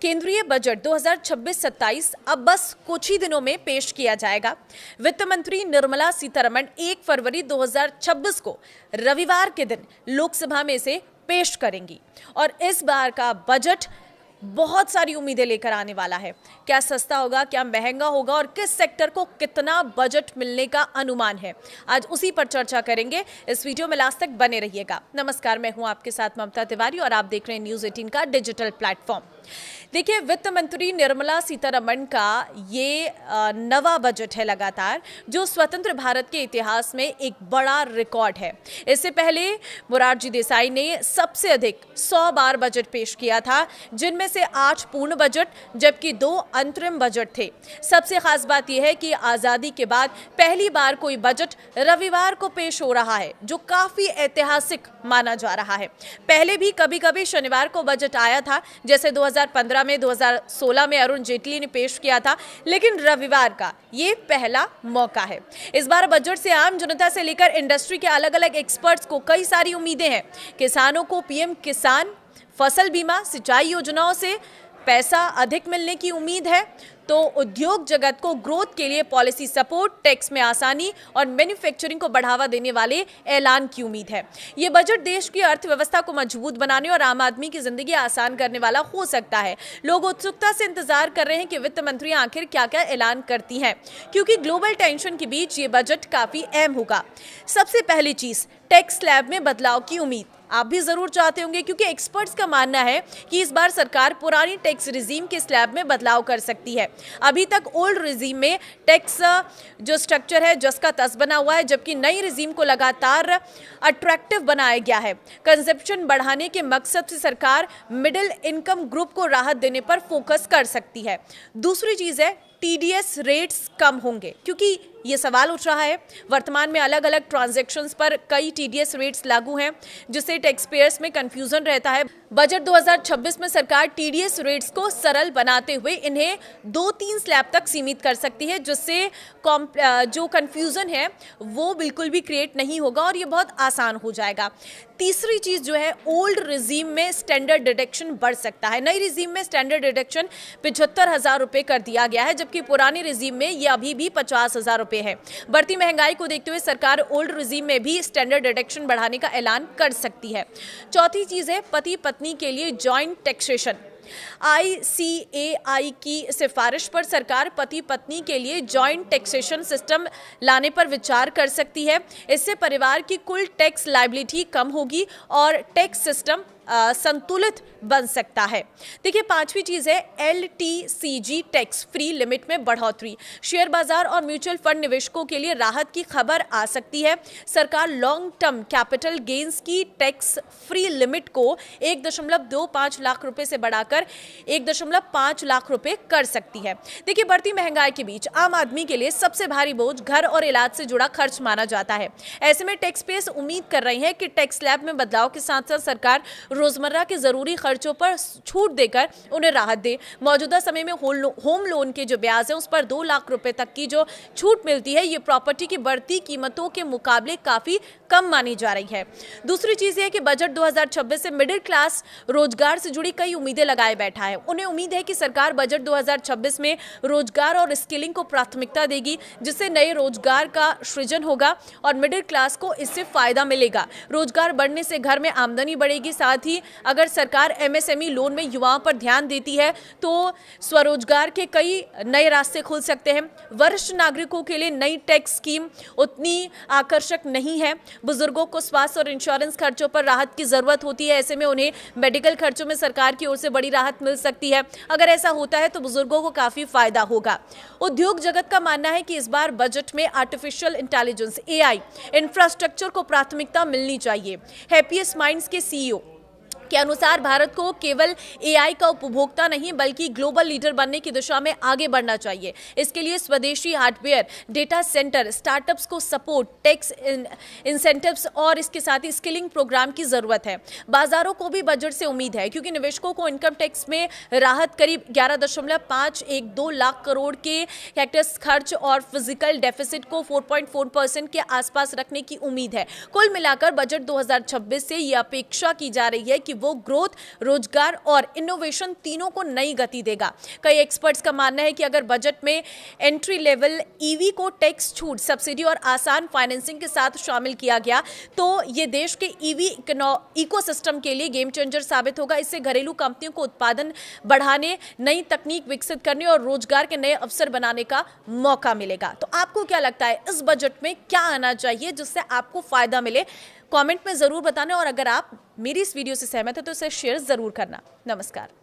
केंद्रीय बजट 2026-27 अब बस कुछ ही दिनों में पेश किया जाएगा। वित्त मंत्री निर्मला सीतारमण 1 फरवरी 2026 को रविवार के दिन लोकसभा में इसे पेश करेंगी और इस बार का बजट बहुत सारी उम्मीदें लेकर आने वाला है। क्या सस्ता होगा, क्या महंगा होगा और किस सेक्टर को कितना बजट मिलने का अनुमान है, आज उसी पर चर्चा करेंगे। इस वीडियो में लास्ट तक बने रहिएगा। नमस्कार, मैं हूं आपके साथ ममता तिवारी और आप देख रहे हैं न्यूज़ 18 का डिजिटल प्लेटफॉर्म। देखिए, वित्त मंत्री निर्मला सीतारमण का ये नवा बजट है लगातार, जो स्वतंत्र भारत के इतिहास में एक बड़ा रिकॉर्ड है। इससे पहले मोरारजी देसाई ने सबसे अधिक 100 बार बजट पेश किया था, जिनमें से 8 पूर्ण बजट जबकि 2 अंतरिम बजट थे। सबसे खास बात यह है कि आज़ादी के बाद पहली बार कोई बजट रविवार को पेश हो रहा है, जो काफ़ी ऐतिहासिक माना जा रहा है। पहले भी कभी कभी शनिवार को बजट आया था, जैसे 2015 में, 2016 में अरुण जेटली ने पेश किया था, लेकिन रविवार का ये पहला मौका है। इस बार बजट से आम जनता से लेकर इंडस्ट्री के अलग अलग एक्सपर्ट्स को कई सारी उम्मीदें हैं। किसानों को पीएम किसान, फसल बीमा, सिंचाई योजनाओं से पैसा अधिक मिलने की उम्मीद है, तो उद्योग जगत को ग्रोथ के लिए पॉलिसी सपोर्ट, टैक्स में आसानी और मैन्युफैक्चरिंग को बढ़ावा देने वाले ऐलान की उम्मीद है। ये बजट देश की अर्थव्यवस्था को मजबूत बनाने और आम आदमी की जिंदगी आसान करने वाला हो सकता है। लोग उत्सुकता से इंतजार कर रहे हैं कि वित्त मंत्री आखिर क्या क्या ऐलान करती हैं, क्योंकि ग्लोबल टेंशन के बीच ये बजट काफी अहम होगा। सबसे पहली चीज, टैक्स स्लैब में बदलाव की उम्मीद आप भी जरूर चाहते होंगे, क्योंकि एक्सपर्ट्स का मानना है कि इस बार सरकार पुरानी टैक्स रिजीम के स्लैब में बदलाव कर सकती है। अभी तक ओल्ड रिजीम में टैक्स जो स्ट्रक्चर है जस का तस बना हुआ है, जबकि नई रिजीम को लगातार अट्रैक्टिव बनाया गया है। कंजप्शन बढ़ाने के मकसद से सरकार मिडिल इनकम ग्रुप को राहत देने पर फोकस कर सकती है। दूसरी चीज है, टीडीएस रेट्स कम होंगे, क्योंकि ये सवाल उठ रहा है। वर्तमान में अलग अलग ट्रांजैक्शंस पर कई टीडीएस रेट्स लागू हैं, जिससे टैक्स पेयर्स में कंफ्यूजन रहता है। बजट 2026 में सरकार टीडीएस रेट्स को सरल बनाते हुए इन्हें 2-3 स्लैब तक सीमित कर सकती है, जिससे जो कंफ्यूजन है वो बिल्कुल भी क्रिएट नहीं होगा और ये बहुत आसान हो जाएगा। तीसरी चीज जो है, ओल्ड रिजीम में स्टैंडर्ड डिडक्शन बढ़ सकता है। नई रिजीम में स्टैंडर्ड डिडक्शन 75,000 रुपये कर दिया गया है, जबकि पुरानी रिजीम में ये अभी भी 50,000 रुपये है। बढ़ती महंगाई को देखते हुए सरकार ओल्ड रिजीम में भी स्टैंडर्ड डिडक्शन बढ़ाने का ऐलान कर सकती है। चौथी चीज है, पति पत्नी के लिए जॉइंट टैक्सेशन। ICAI की सिफारिश पर सरकार पति पत्नी के लिए जॉइंट टैक्सेशन सिस्टम लाने पर विचार कर सकती है। इससे परिवार की कुल टैक्स लायबिलिटी कम होगी और टैक्स सिस्टम संतुलित बन सकता है। देखिए, पांचवी चीज है, LTCG टैक्स फ्री लिमिट में बढ़ोतरी। शेयर बाजार और म्यूचुअल फंड निवेशकों के लिए राहत की खबर आ सकती है। सरकार लॉन्ग टर्म कैपिटल गेन्स की टैक्स फ्री लिमिट को 1.25 लाख रुपए से बढ़ाकर 1.5 लाख रुपए कर सकती है। देखिए, बढ़ती महंगाई के बीच आम आदमी के लिए सबसे भारी बोझ घर और इलाज से जुड़ा खर्च माना जाता है। ऐसे में टैक्स पेयर्स उम्मीद कर रही है कि टैक्स स्लैब में बदलाव के साथ साथ सरकार रोजमर्रा के जरूरी खर्चों पर छूट देकर उन्हें राहत दे। मौजूदा समय में होम लोन के जो ब्याज है उस पर 2 लाख रुपए तक की जो छूट मिलती है, ये प्रॉपर्टी की बढ़ती कीमतों के मुकाबले काफी कम मानी जा रही है। दूसरी चीज ये है कि बजट 2026 से मिडिल क्लास रोजगार से जुड़ी कई उम्मीदें लगाए बैठा है। उन्हें उम्मीद है कि सरकार बजट 2026 में रोजगार और स्किलिंग को प्राथमिकता देगी, जिससे नए रोजगार का सृजन होगा और मिडिल क्लास को इससे फायदा मिलेगा। रोजगार बढ़ने से घर में आमदनी बढ़ेगी। साथ ही अगर सरकार MSME लोन में युवाओं पर ध्यान देती है तो स्वरोजगार के कई नए रास्ते खुल सकते हैं। वरिष्ठ नागरिकों के लिए नई टैक्स स्कीम उतनी आकर्षक नहीं है। बुजुर्गों को स्वास्थ्य और इंश्योरेंस खर्चों पर राहत की जरूरत होती है। ऐसे में उन्हें मेडिकल खर्चों में सरकार की ओर से बड़ी राहत मिल सकती है। अगर ऐसा होता है तो बुजुर्गों को काफी फायदा होगा। उद्योग जगत का मानना है कि इस बार बजट में आर्टिफिशियल इंटेलिजेंस AI इंफ्रास्ट्रक्चर को प्राथमिकता मिलनी चाहिए। हैप्पीएस्ट माइंड्स के CEO के अनुसार भारत को केवल AI का उपभोक्ता नहीं बल्कि ग्लोबल लीडर बनने की दिशा में आगे बढ़ना चाहिए। इसके लिए स्वदेशी हार्डवेयर, डेटा सेंटर, स्टार्टअप्स को सपोर्ट, टैक्स इंसेंटिव्स और इसके साथ ही स्किलिंग प्रोग्राम की जरूरत है। बाजारों को भी बजट से उम्मीद है, क्योंकि निवेशकों को इनकम टैक्स में राहत करीब 11.512 लाख करोड़ के टैक्स खर्च और फिजिकल डेफिसिट को 4.4% के आसपास रखने की उम्मीद है। कुल मिलाकर बजट 2026 से यह अपेक्षा की जा रही है कि कि वो ग्रोथ, रोजगार और इनोवेशन तीनों को नई गति देगा। कई एक्सपर्ट्स का मानना है कि अगर बजट में एंट्री लेवल ईवी को टैक्स छूट, सब्सिडी और आसान फाइनेंसिंग के साथ शामिल किया गया तो ये देश के ईवी इकोसिस्टम के लिए गेम चेंजर साबित होगा। इससे घरेलू कंपनियों को उत्पादन बढ़ाने, नई तकनीक विकसित करने और रोजगार के नए अवसर बनाने का मौका मिलेगा। तो आपको क्या लगता है, इस बजट में क्या आना चाहिए जिससे आपको फायदा मिले? कमेंट में जरूर बताना, और अगर आप मेरी इस वीडियो से सहमत है तो इसे शेयर जरूर करना। नमस्कार।